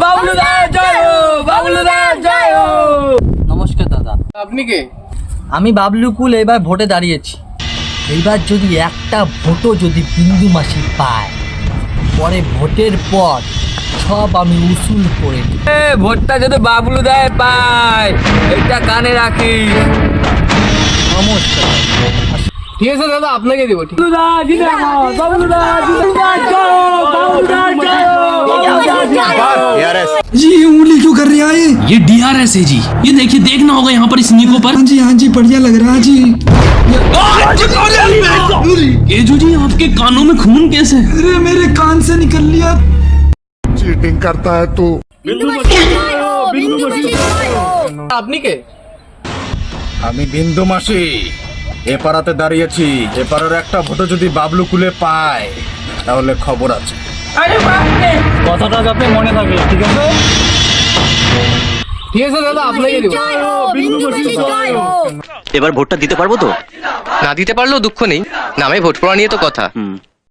বাবলুদা জয় হো, বাবলুদা জয় হো। নমস্কার দাদা। আপনি কে? আমি বাবলু কুল এবার ভোটে দাঁড়িয়েছি। এইবার যদি একটা ভোটও যদি বিন্দু মাসি পায়, পরে ভোটের পর সব আমি উসুল করে দিই। ভোটটা যদি বাবলুদায় পায়, এটা কানে রাখিস। নমস্কার। ঠিক আছে দাদা, আপনাকে দেবো। বাবলুদা জিন্দাবাদ, বাবলুদা জিন্দাবাদ, জয় হো, বাবলুদা জয় হো, বাবলুদা জিন্দাবাদ। जी ये उंगली क्यों कर रहे हैं ये DRS है जी। ये देखिए, देखना होगा यहाँ पर इस निको पर। हाँ जी बढ़िया लग रहा है जी। केजू जी, आपके कानों में खून कैसे? अरे मेरे कान से निकल लिया। चीटिंग करता है तू। আপনি কে? আমি বিন্দু মাসি এ পাড়াতে দাঁড়িয়েছি। এ পাড়ার একটা ভোটে যদি বাবলু কুলে পায়, তাহলে খবর আছে। কথাটা যাতে মনে থাকে, ঠিক আছে? ঠিক আছে দাদা, আপনাকে দেবো। এবার ভোটটা দিতে পারবো তো? না দিতে পারলেও দুঃখ নেই, নামে ভোট পড়া নিয়ে তো কথা।